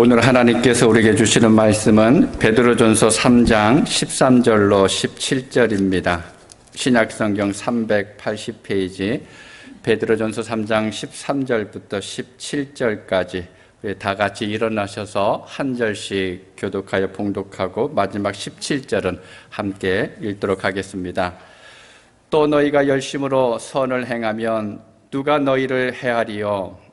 오늘 하나님께서 우리에게 주시는 말씀은 베드로전서 3장 13절로 17절입니다. 신약성경 380페이지 베드로전서 3장 13절부터 17절까지 다 같이 일어나셔서 한 절씩 교독하여 봉독하고 마지막 17절은 함께 읽도록 하겠습니다. 또 너희가 열심으로 선을 행하면 누가 너희를 해하리요?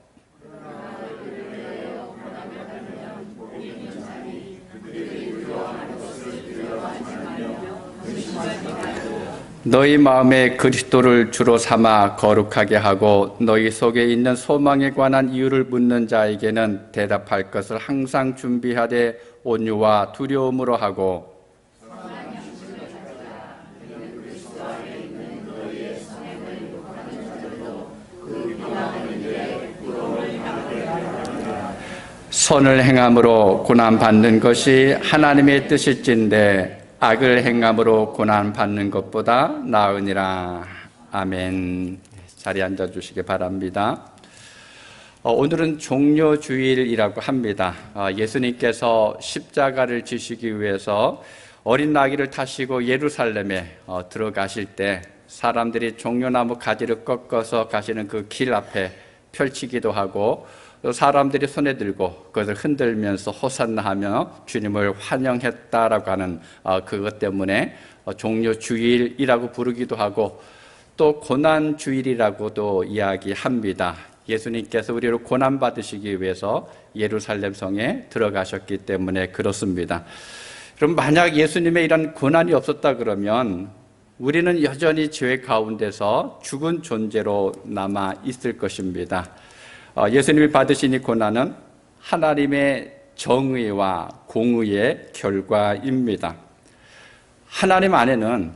너희 마음에 그리스도를 주로 삼아 거룩하게 하고 너희 속에 있는 소망에 관한 이유를 묻는 자에게는 대답할 것을 항상 준비하되 온유와 두려움으로 하고 선을 행함으로 고난받는 것이 하나님의 뜻일진데 악을 행함으로 고난받는 것보다 나으니라. 아멘. 자리에 앉아주시기 바랍니다. 오늘은 종려주일이라고 합니다. 예수님께서 십자가를 지시기 위해서 어린 나귀를 타시고 예루살렘에 들어가실 때 사람들이 종려나무 가지를 꺾어서 가시는 그 길 앞에 펼치기도 하고 또 사람들이 손에 들고 그것을 흔들면서 호산나 하며 주님을 환영했다라고 하는 그것 때문에 종려주일이라고 부르기도 하고 또 고난주일이라고도 이야기합니다. 예수님께서 우리를 고난받으시기 위해서 예루살렘 성에 들어가셨기 때문에 그렇습니다. 그럼 만약 예수님의 이런 고난이 없었다 그러면 우리는 여전히 죄 가운데서 죽은 존재로 남아 있을 것입니다. 예수님이 받으신 이 고난은 하나님의 정의와 공의의 결과입니다. 하나님 안에는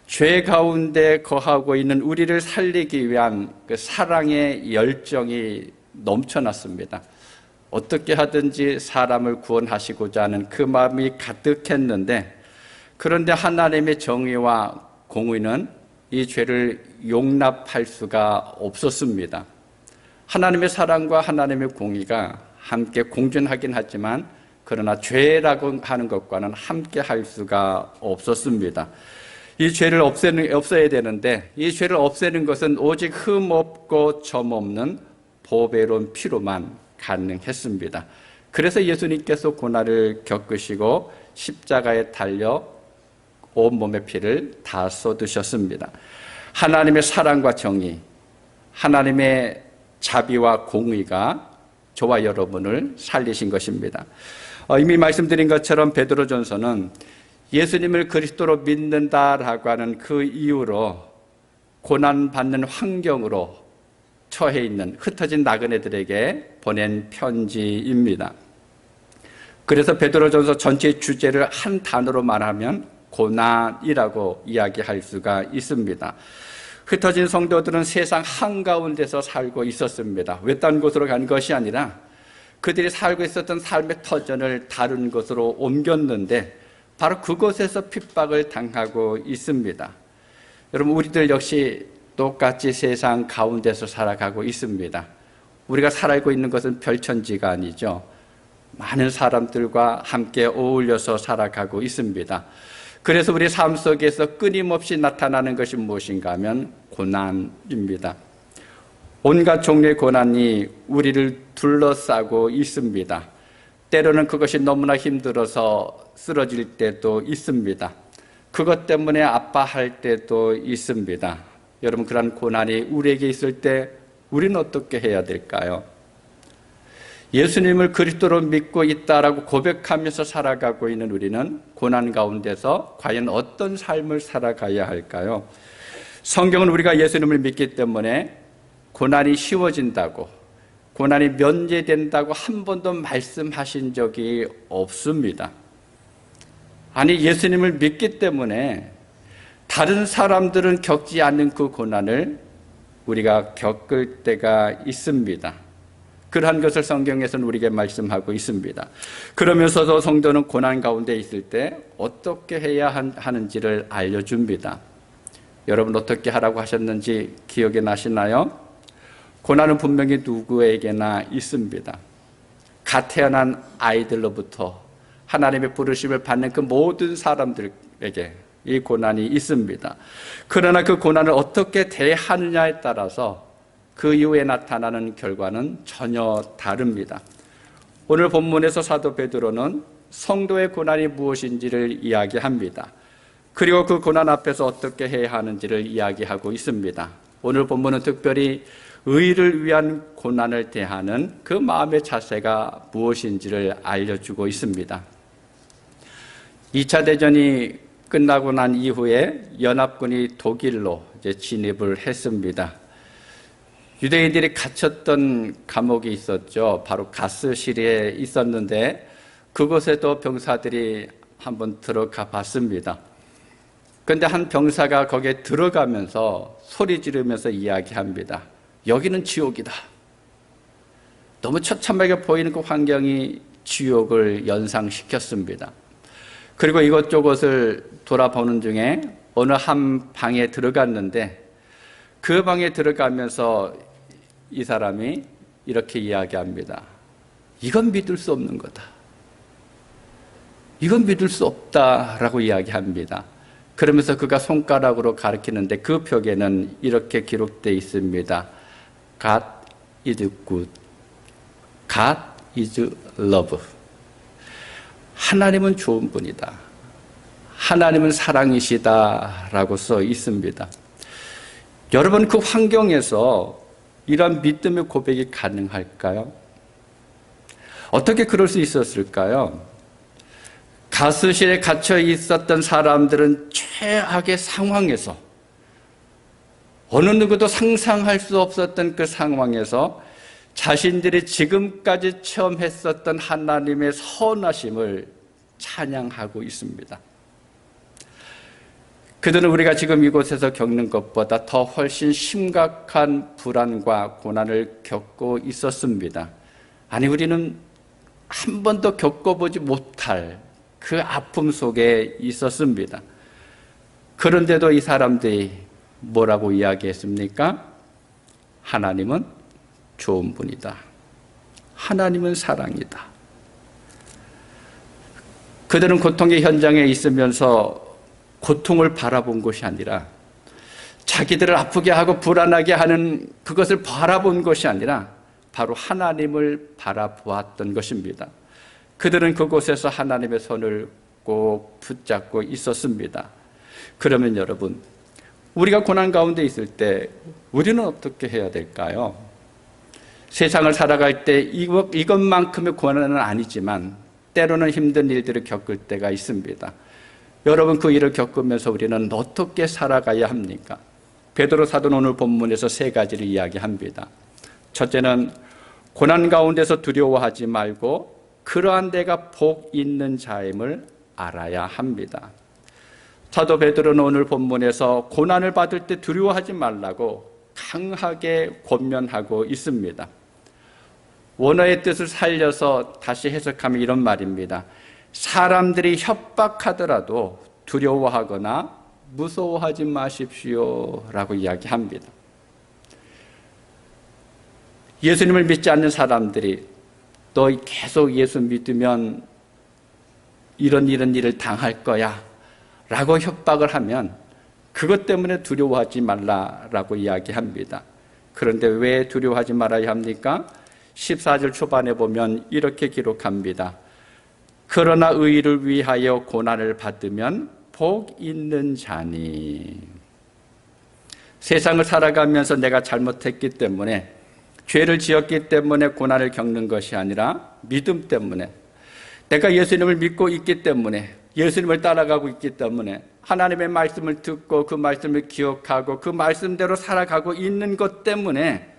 죄 가운데 거하고 있는 우리를 살리기 위한 그 사랑의 열정이 넘쳐났습니다. 어떻게 하든지 사람을 구원하시고자 하는 그 마음이 가득했는데 그런데 하나님의 정의와 공의는 이 죄를 용납할 수가 없었습니다. 하나님의 사랑과 하나님의 공의가 함께 공존하긴 하지만 그러나 죄라고 하는 것과는 함께 할 수가 없었습니다. 이 죄를 없애야 되는데 이 죄를 없애는 것은 오직 흠 없고 점 없는 보배로운 피로만 가능했습니다. 그래서 예수님께서 고난을 겪으시고 십자가에 달려 온몸의 피를 다 쏟으셨습니다. 하나님의 사랑과 정의, 하나님의 자비와 공의가 저와 여러분을 살리신 것입니다. 이미 말씀드린 것처럼 베드로전서는 예수님을 그리스도로 믿는다라고 하는 그 이유로 고난받는 환경으로 처해 있는 흩어진 나그네들에게 보낸 편지입니다. 그래서 베드로전서 전체의 주제를 한 단어로 말하면 고난이라고 이야기할 수가 있습니다. 흩어진 성도들은 세상 한가운데서 살고 있었습니다. 외딴 곳으로 간 것이 아니라 그들이 살고 있었던 삶의 터전을 다른 곳으로 옮겼는데 바로 그곳에서 핍박을 당하고 있습니다. 여러분, 우리들 역시 똑같이 세상 가운데서 살아가고 있습니다. 우리가 살고 있는 것은 별천지가 아니죠. 많은 사람들과 함께 어울려서 살아가고 있습니다. 그래서 우리 삶 속에서 끊임없이 나타나는 것이 무엇인가 하면 고난입니다. 온갖 종류의 고난이 우리를 둘러싸고 있습니다. 때로는 그것이 너무나 힘들어서 쓰러질 때도 있습니다. 그것 때문에 아파할 때도 있습니다. 여러분, 그런 고난이 우리에게 있을 때 우리는 어떻게 해야 될까요? 예수님을 그리스도로 믿고 있다라고 고백하면서 살아가고 있는 우리는 고난 가운데서 과연 어떤 삶을 살아가야 할까요? 성경은 우리가 예수님을 믿기 때문에 고난이 쉬워진다고, 고난이 면제된다고 한 번도 말씀하신 적이 없습니다. 아니, 예수님을 믿기 때문에 다른 사람들은 겪지 않는 그 고난을 우리가 겪을 때가 있습니다. 그러한 것을 성경에서는 우리에게 말씀하고 있습니다. 그러면서도 성도는 고난 가운데 있을 때 어떻게 해야 하는지를 알려줍니다. 여러분, 어떻게 하라고 하셨는지 기억이 나시나요? 고난은 분명히 누구에게나 있습니다. 갓 태어난 아이들로부터 하나님의 부르심을 받는 그 모든 사람들에게 이 고난이 있습니다. 그러나 그 고난을 어떻게 대하느냐에 따라서 그 이후에 나타나는 결과는 전혀 다릅니다. 오늘 본문에서 사도 베드로는 성도의 고난이 무엇인지를 이야기합니다. 그리고 그 고난 앞에서 어떻게 해야 하는지를 이야기하고 있습니다. 오늘 본문은 특별히 의를 위한 고난을 대하는 그 마음의 자세가 무엇인지를 알려주고 있습니다. 2차 대전이 끝나고 난 이후에 연합군이 독일로 진입을 했습니다. 유대인들이 갇혔던 감옥이 있었죠. 바로 가스실에 있었는데 그곳에도 병사들이 한번 들어가 봤습니다. 그런데 한 병사가 거기에 들어가면서 소리 지르면서 이야기합니다. 여기는 지옥이다. 너무 처참하게 보이는 그 환경이 지옥을 연상시켰습니다. 그리고 이것저것을 돌아보는 중에 어느 한 방에 들어갔는데 그 방에 들어가면서 이 사람이 이렇게 이야기합니다. 이건 믿을 수 없는 거다. 이건 믿을 수 없다라고 이야기합니다. 그러면서 그가 손가락으로 가리키는데 그 벽에는 이렇게 기록되어 있습니다. God is good. God is love. 하나님은 좋은 분이다. 하나님은 사랑이시다라고 써 있습니다. 여러분, 그 환경에서 이런 믿음의 고백이 가능할까요? 어떻게 그럴 수 있었을까요? 가스실에 갇혀 있었던 사람들은 최악의 상황에서 어느 누구도 상상할 수 없었던 그 상황에서 자신들이 지금까지 체험했었던 하나님의 선하심을 찬양하고 있습니다. 그들은 우리가 지금 이곳에서 겪는 것보다 더 훨씬 심각한 불안과 고난을 겪고 있었습니다. 아니, 우리는 한 번도 겪어보지 못할 그 아픔 속에 있었습니다. 그런데도 이 사람들이 뭐라고 이야기했습니까? 하나님은 좋은 분이다. 하나님은 사랑이다. 그들은 고통의 현장에 있으면서 고통을 바라본 것이 아니라 자기들을 아프게 하고 불안하게 하는 그것을 바라본 것이 아니라 바로 하나님을 바라보았던 것입니다. 그들은 그곳에서 하나님의 손을 꼭 붙잡고 있었습니다. 그러면 여러분, 우리가 고난 가운데 있을 때 우리는 어떻게 해야 될까요? 세상을 살아갈 때 이것만큼의 고난은 아니지만 때로는 힘든 일들을 겪을 때가 있습니다. 여러분, 그 일을 겪으면서 우리는 어떻게 살아가야 합니까? 베드로 사도는 오늘 본문에서 세 가지를 이야기합니다. 첫째는 고난 가운데서 두려워하지 말고 그러한 데가 복 있는 자임을 알아야 합니다. 사도 베드로는 오늘 본문에서 고난을 받을 때 두려워하지 말라고 강하게 권면하고 있습니다. 원어의 뜻을 살려서 다시 해석하면 이런 말입니다. 사람들이 협박하더라도 두려워하거나 무서워하지 마십시오 라고 이야기합니다. 예수님을 믿지 않는 사람들이 너 계속 예수 믿으면 이런 일을 당할 거야 라고 협박을 하면 그것 때문에 두려워하지 말라라고 이야기합니다. 그런데 왜 두려워하지 말아야 합니까? 14절 초반에 보면 이렇게 기록합니다. 그러나 의를 위하여 고난을 받으면 복 있는 자니. 세상을 살아가면서 내가 잘못했기 때문에 죄를 지었기 때문에 고난을 겪는 것이 아니라 믿음 때문에 내가 예수님을 믿고 있기 때문에 예수님을 따라가고 있기 때문에 하나님의 말씀을 듣고 그 말씀을 기억하고 그 말씀대로 살아가고 있는 것 때문에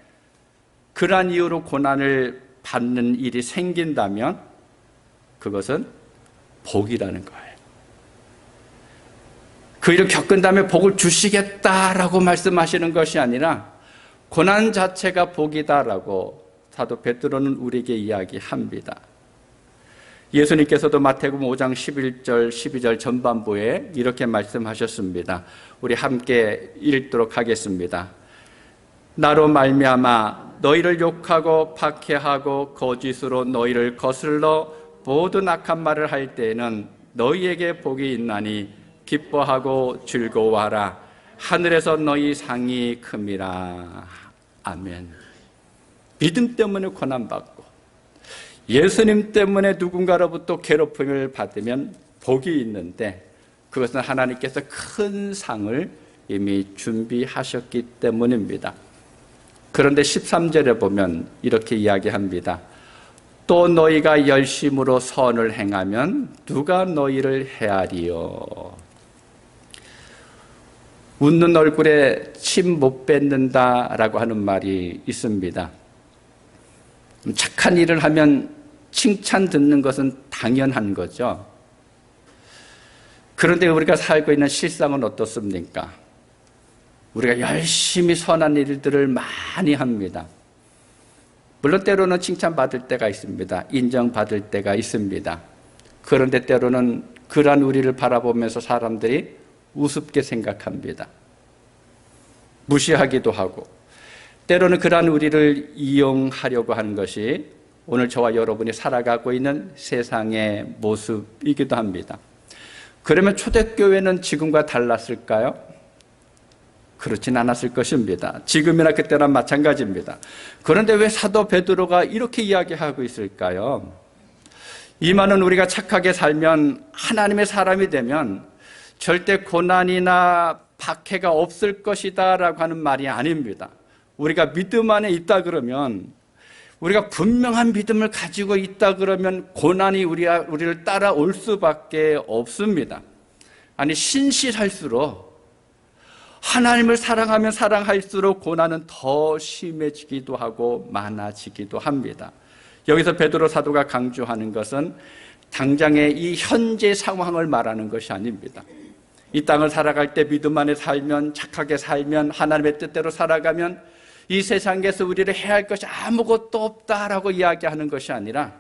그러한 이유로 고난을 받는 일이 생긴다면 그것은 복이라는 거예요. 그 일을 겪은 다음에 복을 주시겠다라고 말씀하시는 것이 아니라 고난 자체가 복이다라고 사도 베드로는 우리에게 이야기합니다. 예수님께서도 마태복음 5장 11절 12절 전반부에 이렇게 말씀하셨습니다. 우리 함께 읽도록 하겠습니다. 나로 말미암아 너희를 욕하고 박해하고 거짓으로 너희를 거슬러 모든 악한 말을 할 때에는 너희에게 복이 있나니 기뻐하고 즐거워하라. 하늘에서 너희 상이 큼이라. 아멘. 믿음 때문에 고난받고 예수님 때문에 누군가로부터 괴롭힘을 받으면 복이 있는데, 그것은 하나님께서 큰 상을 이미 준비하셨기 때문입니다. 그런데 13절에 보면 이렇게 이야기합니다. 또 너희가 열심으로 선을 행하면 누가 너희를 헤아리요. 웃는 얼굴에 침 못 뱉는다라고 하는 말이 있습니다. 착한 일을 하면 칭찬 듣는 것은 당연한 거죠. 그런데 우리가 살고 있는 실상은 어떻습니까? 우리가 열심히 선한 일들을 많이 합니다. 물론 때로는 칭찬받을 때가 있습니다. 인정받을 때가 있습니다. 그런데 때로는 그러한 우리를 바라보면서 사람들이 우습게 생각합니다. 무시하기도 하고, 때로는 그러한 우리를 이용하려고 하는 것이 오늘 저와 여러분이 살아가고 있는 세상의 모습이기도 합니다. 그러면 초대교회는 지금과 달랐을까요? 그렇진 않았을 것입니다. 지금이나 그때나 마찬가지입니다. 그런데 왜 사도 베드로가 이렇게 이야기하고 있을까요? 이만은 우리가 착하게 살면, 하나님의 사람이 되면 절대 고난이나 박해가 없을 것이다 라고 하는 말이 아닙니다. 우리가 믿음 안에 있다 그러면, 우리가 분명한 믿음을 가지고 있다 그러면 고난이 우리를 따라올 수밖에 없습니다. 아니, 신실할수록, 하나님을 사랑하면 사랑할수록 고난은 더 심해지기도 하고 많아지기도 합니다. 여기서 베드로 사도가 강조하는 것은 당장의 이 현재 상황을 말하는 것이 아닙니다. 이 땅을 살아갈 때 믿음 안에 살면, 착하게 살면, 하나님의 뜻대로 살아가면 이 세상에서 우리를 해할 것이 아무것도 없다라고 이야기하는 것이 아니라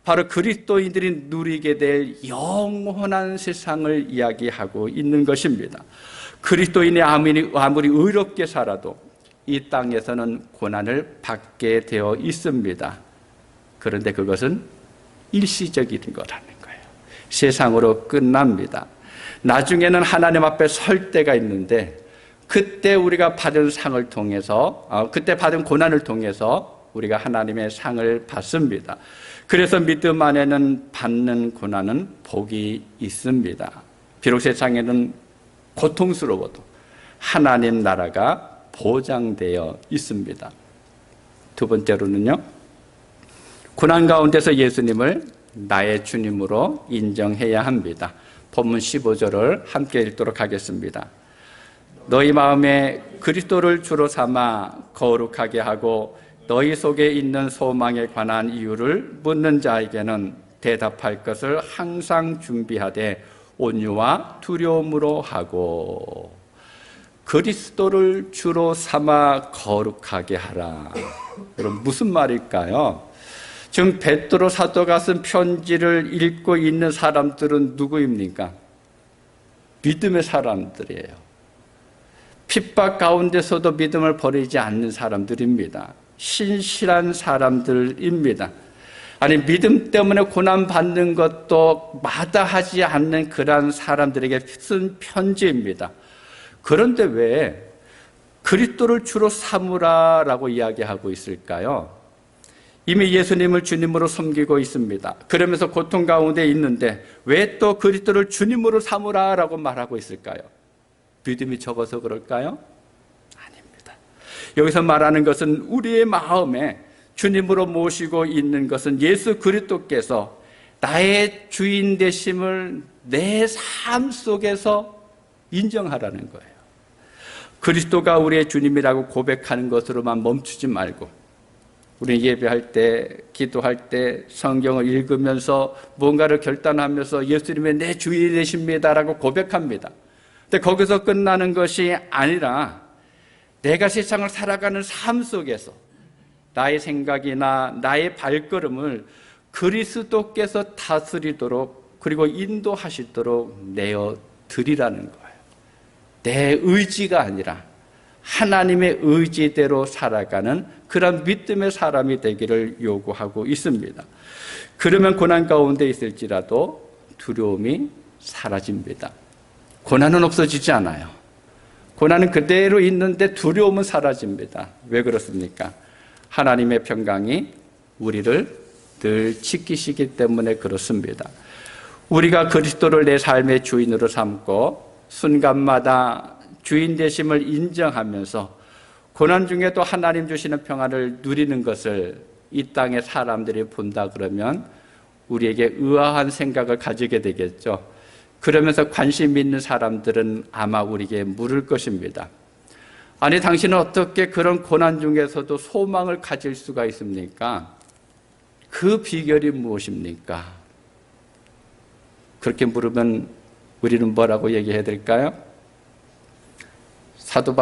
바로 그리스도인들이 누리게 될 영원한 세상을 이야기하고 있는 것입니다. 그리스도인이 아무리 의롭게 살아도 이 땅에서는 고난을 받게 되어 있습니다. 그런데 그것은 일시적인 거라는 거예요. 세상으로 끝납니다. 나중에는 하나님 앞에 설 때가 있는데, 그때 우리가 받은 상을 통해서, 그때 받은 고난을 통해서 우리가 하나님의 상을 받습니다. 그래서 믿음 안에는 받는 고난은 복이 있습니다. 비록 세상에는 고통스러워도 하나님 나라가 보장되어 있습니다. 두 번째로는요, 고난 가운데서 예수님을 나의 주님으로 인정해야 합니다. 본문 15절을 함께 읽도록 하겠습니다. 너희 마음에 그리스도를 주로 삼아 거룩하게 하고 너희 속에 있는 소망에 관한 이유를 묻는 자에게는 대답할 것을 항상 준비하되 온유와 두려움으로 하고. 그리스도를 주로 삼아 거룩하게 하라. 여러분, 무슨 말일까요? 지금 베드로 사도가 쓴 편지를 읽고 있는 사람들은 누구입니까? 믿음의 사람들이에요. 핍박 가운데서도 믿음을 버리지 않는 사람들입니다. 신실한 사람들입니다. 아니, 믿음 때문에 고난받는 것도 마다하지 않는 그러한 사람들에게 쓴 편지입니다. 그런데 왜 그리스도를 주로 삼으라라고 이야기하고 있을까요? 이미 예수님을 주님으로 섬기고 있습니다. 그러면서 고통 가운데 있는데 왜 또 그리스도를 주님으로 삼으라라고 말하고 있을까요? 믿음이 적어서 그럴까요? 아닙니다. 여기서 말하는 것은 우리의 마음에 주님으로 모시고 있는 것은 예수 그리스도께서 나의 주인 되심을 내 삶 속에서 인정하라는 거예요. 그리스도가 우리의 주님이라고 고백하는 것으로만 멈추지 말고, 우리는 예배할 때, 기도할 때, 성경을 읽으면서 뭔가를 결단하면서 예수님의 내 주인이 되십니다라고 고백합니다. 근데 거기서 끝나는 것이 아니라 내가 세상을 살아가는 삶 속에서 나의 생각이나 나의 발걸음을 그리스도께서 다스리도록, 그리고 인도하시도록 내어 드리라는 거예요. 내 의지가 아니라 하나님의 의지대로 살아가는 그런 믿음의 사람이 되기를 요구하고 있습니다. 그러면 고난 가운데 있을지라도 두려움이 사라집니다. 고난은 없어지지 않아요. 고난은 그대로 있는데 두려움은 사라집니다. 왜 그렇습니까? 하나님의 평강이 우리를 늘 지키시기 때문에 그렇습니다. 우리가 그리스도를 내 삶의 주인으로 삼고 순간마다 주인 되심을 인정하면서 고난 중에도 하나님 주시는 평안을 누리는 것을 이 땅의 사람들이 본다 그러면 우리에게 의아한 생각을 가지게 되겠죠. 그러면서 관심 있는 사람들은 아마 우리에게 물을 것입니다. 아니, 당신은 어떻게 그런 고난 중에서도 소망을 가질 수가 있습니까? 그 비결이 무엇입니까? 그렇게 물으면 우리는 뭐라고 얘기해야 될까요? 사도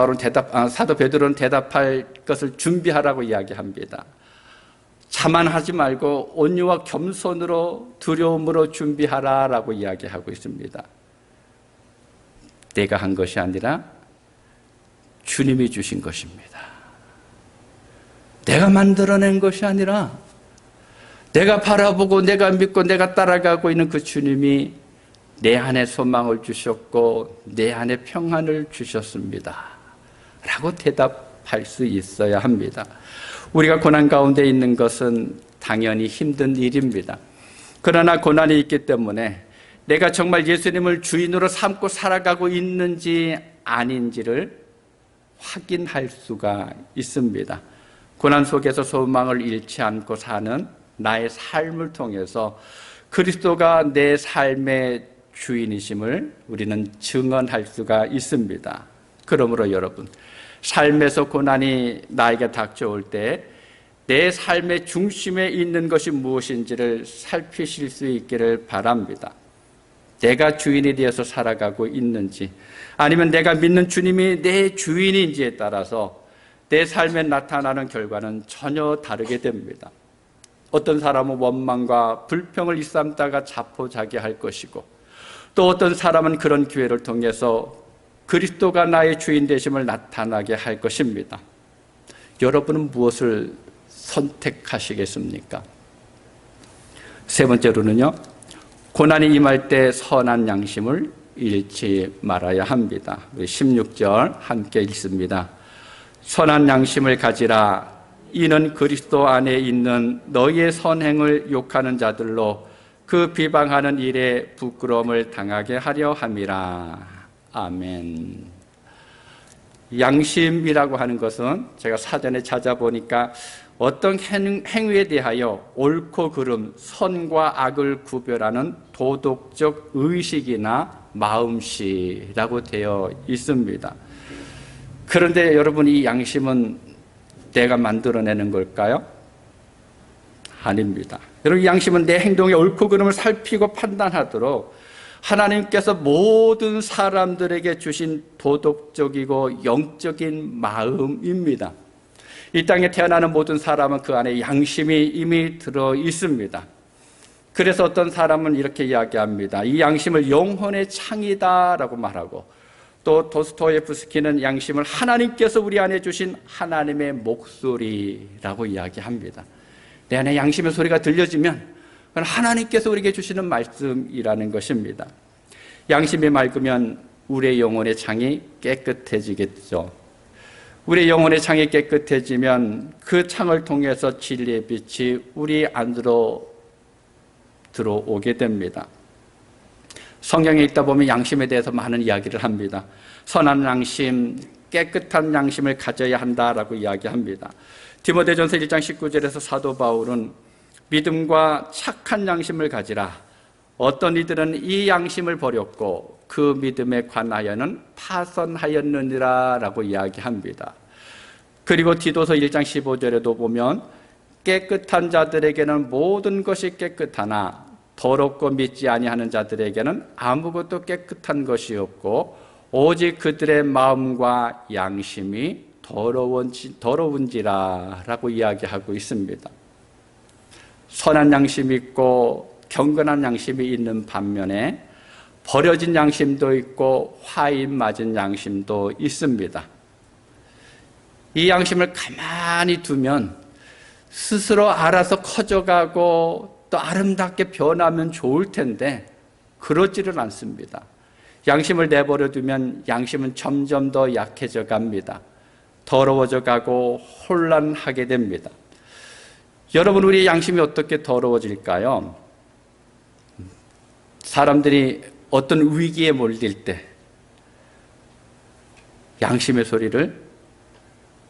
베드로는 대답할 것을 준비하라고 이야기합니다. 자만하지 말고 온유와 겸손으로 두려움으로 준비하라라고 이야기하고 있습니다. 내가 한 것이 아니라 주님이 주신 것입니다. 내가 만들어낸 것이 아니라 내가 바라보고 내가 믿고 내가 따라가고 있는 그 주님이 내 안에 소망을 주셨고 내 안에 평안을 주셨습니다. 라고 대답할 수 있어야 합니다. 우리가 고난 가운데 있는 것은 당연히 힘든 일입니다. 그러나 고난이 있기 때문에 내가 정말 예수님을 주인으로 삼고 살아가고 있는지 아닌지를 확인할 수가 있습니다. 고난 속에서 소망을 잃지 않고 사는 나의 삶을 통해서 그리스도가 내 삶의 주인이심을 우리는 증언할 수가 있습니다. 그러므로 여러분, 삶에서 고난이 나에게 닥쳐올 때 내 삶의 중심에 있는 것이 무엇인지를 살피실 수 있기를 바랍니다. 내가 주인이 되어서 살아가고 있는지, 아니면 내가 믿는 주님이 내 주인인지에 따라서 내 삶에 나타나는 결과는 전혀 다르게 됩니다. 어떤 사람은 원망과 불평을 일삼다가 자포자기할 것이고, 또 어떤 사람은 그런 기회를 통해서 그리스도가 나의 주인 되심을 나타나게 할 것입니다. 여러분은 무엇을 선택하시겠습니까? 세 번째로는요, 고난이 임할 때 선한 양심을 잃지 말아야 합니다. 16절 함께 읽습니다. 선한 양심을 가지라. 이는 그리스도 안에 있는 너희의 선행을 욕하는 자들로 그 비방하는 일에 부끄러움을 당하게 하려 함이라. 아멘. 양심이라고 하는 것은 제가 사전에 찾아보니까 어떤 행위에 대하여 옳고 그름, 선과 악을 구별하는 도덕적 의식이나 마음씨라고 되어 있습니다. 그런데 여러분, 이 양심은 내가 만들어내는 걸까요? 아닙니다. 여러분, 이 양심은 내 행동의 옳고 그름을 살피고 판단하도록 하나님께서 모든 사람들에게 주신 도덕적이고 영적인 마음입니다. 이 땅에 태어나는 모든 사람은 그 안에 양심이 이미 들어 있습니다. 그래서 어떤 사람은 이렇게 이야기합니다. 이 양심을 영혼의 창이다라고 말하고, 또 도스토예프스키는 양심을 하나님께서 우리 안에 주신 하나님의 목소리라고 이야기합니다. 내 안에 양심의 소리가 들려지면 그건 하나님께서 우리에게 주시는 말씀이라는 것입니다. 양심이 맑으면 우리의 영혼의 창이 깨끗해지겠죠. 우리 영혼의 창이 깨끗해지면 그 창을 통해서 진리의 빛이 우리 안으로 들어오게 됩니다. 성경에 읽다 보면 양심에 대해서 많은 이야기를 합니다. 선한 양심, 깨끗한 양심을 가져야 한다라고 이야기합니다. 디모데전서 1장 19절에서 사도 바울은 믿음과 착한 양심을 가지라. 어떤 이들은 이 양심을 버렸고 그 믿음에 관하여는 파선하였느니라 라고 이야기합니다. 그리고 디도서 1장 15절에도 보면 깨끗한 자들에게는 모든 것이 깨끗하나 더럽고 믿지 아니하는 자들에게는 아무것도 깨끗한 것이 없고 오직 그들의 마음과 양심이 더러운지라 라고 이야기하고 있습니다. 선한 양심이 있고 경건한 양심이 있는 반면에 버려진 양심도 있고 화인 맞은 양심도 있습니다. 이 양심을 가만히 두면 스스로 알아서 커져가고 또 아름답게 변하면 좋을 텐데 그렇지는 않습니다. 양심을 내버려 두면 양심은 점점 더 약해져 갑니다. 더러워져 가고 혼란하게 됩니다. 여러분, 우리의 양심이 어떻게 더러워질까요? 사람들이 어떤 위기에 몰릴 때 양심의 소리를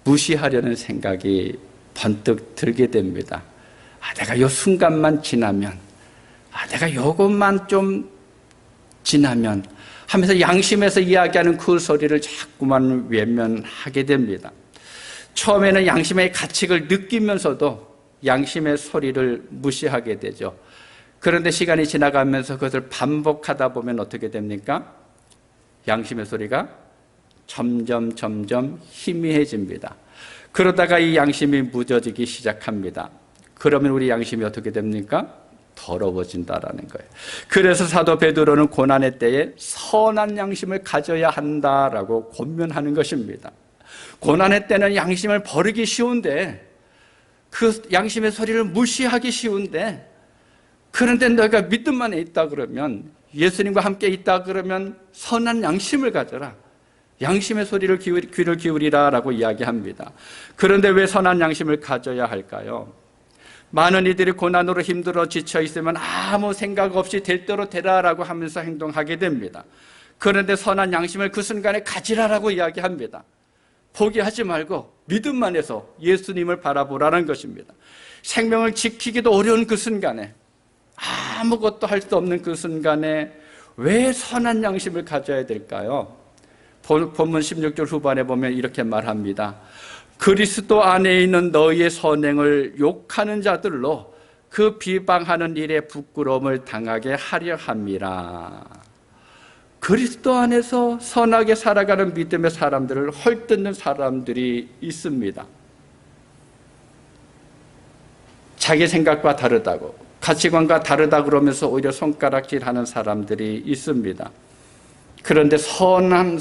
무시하려는 생각이 번뜩 들게 됩니다. 내가 요 순간만 지나면, 내가 요것만 좀 지나면 하면서 양심에서 이야기하는 그 소리를 자꾸만 외면하게 됩니다. 처음에는 양심의 가책을 느끼면서도 양심의 소리를 무시하게 되죠. 그런데 시간이 지나가면서 그것을 반복하다 보면 어떻게 됩니까? 양심의 소리가 점점 희미해집니다. 그러다가 이 양심이 무뎌지기 시작합니다. 그러면 우리 양심이 어떻게 됩니까? 더러워진다라는 거예요. 그래서 사도 베드로는 고난의 때에 선한 양심을 가져야 한다라고 권면하는 것입니다. 고난의 때는 양심을 버리기 쉬운데, 그 양심의 소리를 무시하기 쉬운데, 그런데 너희가 믿음 안에 있다 그러면, 예수님과 함께 있다 그러면 선한 양심을 가져라. 양심의 소리를 귀를 기울이라라고 이야기합니다. 그런데 왜 선한 양심을 가져야 할까요? 많은 이들이 고난으로 힘들어 지쳐 있으면 아무 생각 없이 될 대로 되라라고 하면서 행동하게 됩니다. 그런데 선한 양심을 그 순간에 가지라라고 이야기합니다. 포기하지 말고 믿음만 해서 예수님을 바라보라는 것입니다. 생명을 지키기도 어려운 그 순간에, 아무것도 할 수 없는 그 순간에 왜 선한 양심을 가져야 될까요? 본문 16절 후반에 보면 이렇게 말합니다. 그리스도 안에 있는 너희의 선행을 욕하는 자들로 그 비방하는 일에 부끄러움을 당하게 하려 함이라. 그리스도 안에서 선하게 살아가는 믿음의 사람들을 헐뜯는 사람들이 있습니다. 자기 생각과 다르다고, 가치관과 다르다 그러면서 오히려 손가락질하는 사람들이 있습니다. 그런데 선한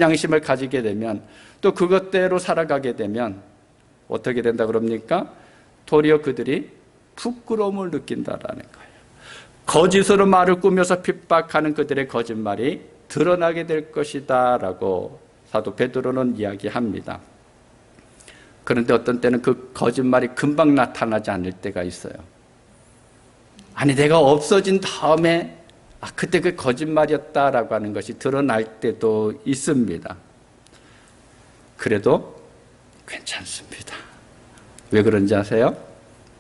양심을 가지게 되면, 또 그것대로 살아가게 되면 어떻게 된다 그럽니까? 도리어 그들이 부끄러움을 느낀다라는 거예요. 거짓으로 말을 꾸며서 핍박하는 그들의 거짓말이 드러나게 될 것이다 라고 사도 베드로는 이야기합니다. 그런데 어떤 때는 그 거짓말이 금방 나타나지 않을 때가 있어요. 내가 없어진 다음에 그때 그 거짓말이었다라고 하는 것이 드러날 때도 있습니다. 그래도 괜찮습니다. 왜 그런지 아세요?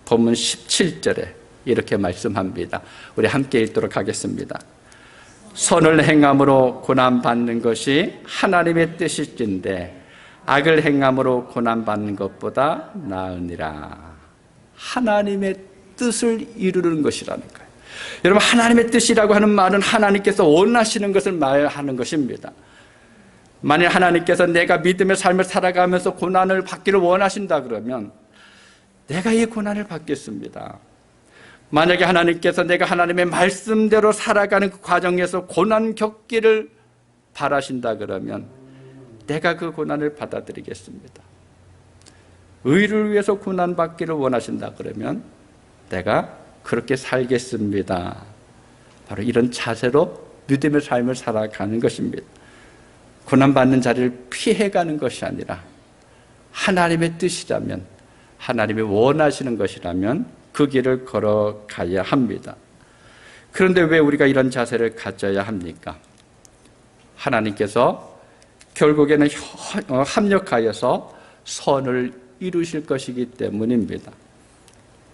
본문 17절에 이렇게 말씀합니다. 우리 함께 읽도록 하겠습니다. 선을 행함으로 고난받는 것이 하나님의 뜻일진데 악을 행함으로 고난받는 것보다 나으니라. 하나님의 뜻을 이루는 것이라는 거예요. 여러분, 하나님의 뜻이라고 하는 말은 하나님께서 원하시는 것을 말하는 것입니다. 만일 하나님께서 내가 믿음의 삶을 살아가면서 고난을 받기를 원하신다 그러면 내가 이 고난을 받겠습니다. 만약에 하나님께서 내가 하나님의 말씀대로 살아가는 그 과정에서 고난 겪기를 바라신다 그러면 내가 그 고난을 받아들이겠습니다. 의를 위해서 고난 받기를 원하신다 그러면 내가 그렇게 살겠습니다. 바로 이런 자세로 믿음의 삶을 살아가는 것입니다. 고난받는 자리를 피해가는 것이 아니라 하나님의 뜻이라면, 하나님이 원하시는 것이라면 그 길을 걸어가야 합니다. 그런데 왜 우리가 이런 자세를 가져야 합니까? 하나님께서 결국에는 합력하여서 선을 이루실 것이기 때문입니다.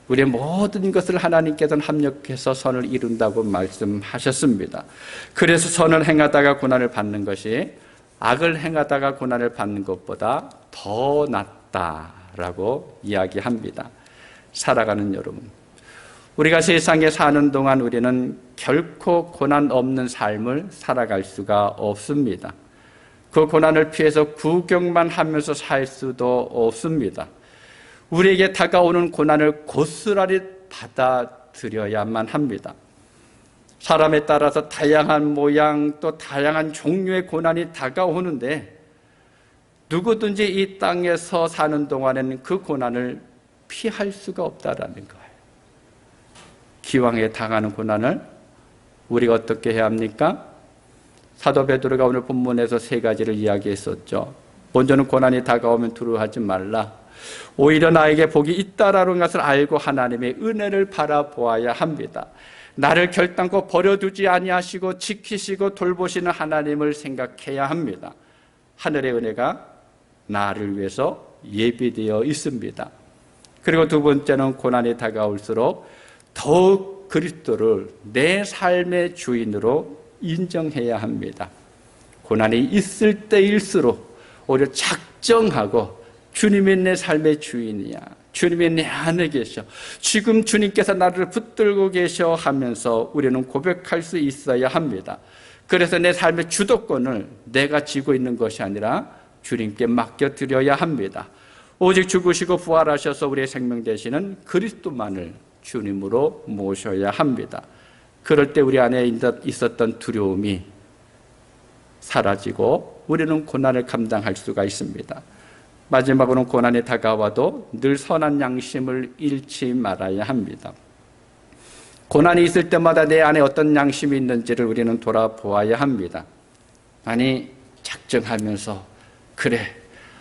우리의 모든 것을 하나님께서는 합력해서 선을 이룬다고 말씀하셨습니다. 그래서 선을 행하다가 고난을 받는 것이 악을 행하다가 고난을 받는 것보다 더 낫다라고 이야기합니다. 살아가는 여러분, 우리가 세상에 사는 동안 우리는 결코 고난 없는 삶을 살아갈 수가 없습니다. 그 고난을 피해서 구경만 하면서 살 수도 없습니다. 우리에게 다가오는 고난을 고스란히 받아들여야만 합니다. 사람에 따라서 다양한 모양 또 다양한 종류의 고난이 다가오는데 누구든지 이 땅에서 사는 동안에는 그 고난을 피할 수가 없다라는 거예요. 기왕에 당하는 고난을 우리가 어떻게 해야 합니까? 사도 베드로가 오늘 본문에서 세 가지를 이야기했었죠. 먼저는 고난이 다가오면 두려워하지 말라. 오히려 나에게 복이 있다라는 것을 알고 하나님의 은혜를 바라보아야 합니다. 나를 결단코 버려두지 아니하시고 지키시고 돌보시는 하나님을 생각해야 합니다. 하늘의 은혜가 나를 위해서 예비되어 있습니다. 그리고 두 번째는 고난이 다가올수록 더욱 그리스도를 내 삶의 주인으로 인정해야 합니다. 고난이 있을 때일수록 오히려 작정하고 주님이 내 삶의 주인이야. 주님이 내 안에 계셔. 지금 주님께서 나를 붙들고 계셔 하면서 우리는 고백할 수 있어야 합니다. 그래서 내 삶의 주도권을 내가 쥐고 있는 것이 아니라 주님께 맡겨드려야 합니다. 오직 죽으시고 부활하셔서 우리의 생명 되시는 그리스도만을 주님으로 모셔야 합니다. 그럴 때 우리 안에 있었던 두려움이 사라지고 우리는 고난을 감당할 수가 있습니다. 마지막으로는 고난이 다가와도 늘 선한 양심을 잃지 말아야 합니다. 고난이 있을 때마다 내 안에 어떤 양심이 있는지를 우리는 돌아보아야 합니다. 아니, 작정하면서 그래,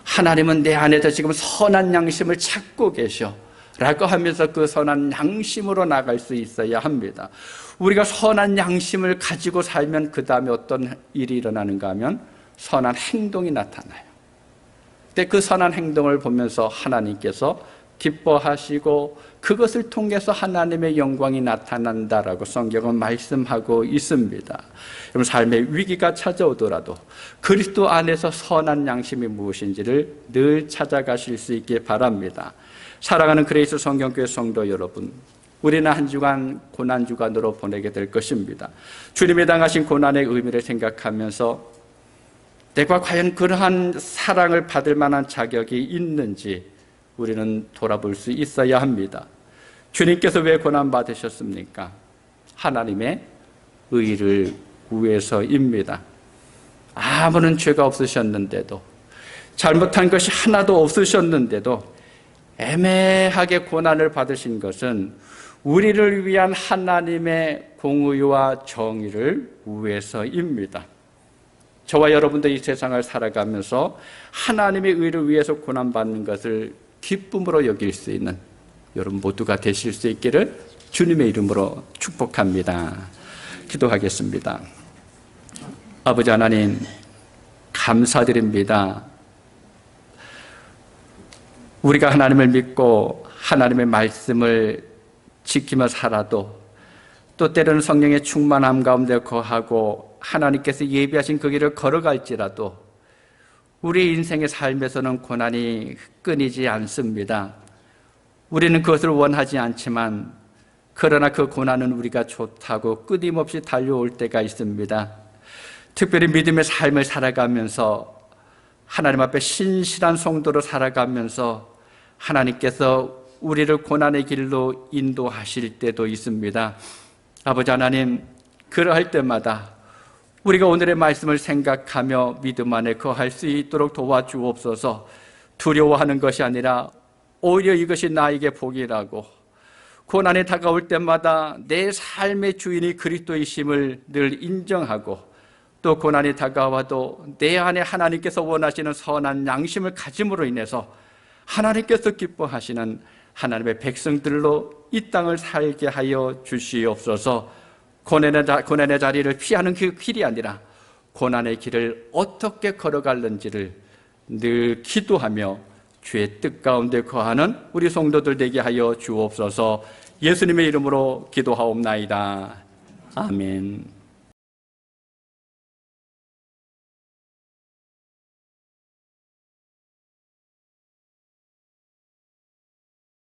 하나님은 내 안에서 지금 선한 양심을 찾고 계셔 라고 하면서 그 선한 양심으로 나갈 수 있어야 합니다. 우리가 선한 양심을 가지고 살면 그 다음에 어떤 일이 일어나는가 하면 선한 행동이 나타나요. 근데 그 선한 행동을 보면서 하나님께서 기뻐하시고 그것을 통해서 하나님의 영광이 나타난다라고 성경은 말씀하고 있습니다. 여러분, 삶의 위기가 찾아오더라도 그리스도 안에서 선한 양심이 무엇인지를 늘 찾아가실 수 있게 바랍니다. 사랑하는 그레이스 성경교회 성도 여러분, 우리는 한 주간 고난 주간으로 보내게 될 것입니다. 주님이 당하신 고난의 의미를 생각하면서 내가 과연 그러한 사랑을 받을 만한 자격이 있는지 우리는 돌아볼 수 있어야 합니다. 주님께서 왜 고난 받으셨습니까? 하나님의 의를 위해서입니다. 아무런 죄가 없으셨는데도, 잘못한 것이 하나도 없으셨는데도 애매하게 고난을 받으신 것은 우리를 위한 하나님의 공의와 정의를 위해서입니다. 저와 여러분도 이 세상을 살아가면서 하나님의 의를 위해서 고난받는 것을 기쁨으로 여길 수 있는 여러분 모두가 되실 수 있기를 주님의 이름으로 축복합니다. 기도하겠습니다. 아버지 하나님, 감사드립니다. 우리가 하나님을 믿고 하나님의 말씀을 지키며 살아도 또 때로는 성령의 충만함 가운데 거하고 하나님께서 예비하신 그 길을 걸어갈지라도 우리 인생의 삶에서는 고난이 끊이지 않습니다. 우리는 그것을 원하지 않지만 그러나 그 고난은 우리가 좋다고 끊임없이 달려올 때가 있습니다. 특별히 믿음의 삶을 살아가면서 하나님 앞에 신실한 성도로 살아가면서 하나님께서 우리를 고난의 길로 인도하실 때도 있습니다. 아버지 하나님, 그러할 때마다 우리가 오늘의 말씀을 생각하며 믿음 안에 거할 수 있도록 도와주옵소서. 두려워하는 것이 아니라 오히려 이것이 나에게 복이라고, 고난이 다가올 때마다 내 삶의 주인이 그리스도이심을 늘 인정하고, 또 고난이 다가와도 내 안에 하나님께서 원하시는 선한 양심을 가짐으로 인해서 하나님께서 기뻐하시는 하나님의 백성들로 이 땅을 살게 하여 주시옵소서. 고난의 자리를 피하는 그 길이 아니라 고난의 길을 어떻게 걸어갈는지를 늘 기도하며 주의 뜻 가운데 거하는 우리 성도들 되게 하여 주옵소서. 예수님의 이름으로 기도하옵나이다. 아멘.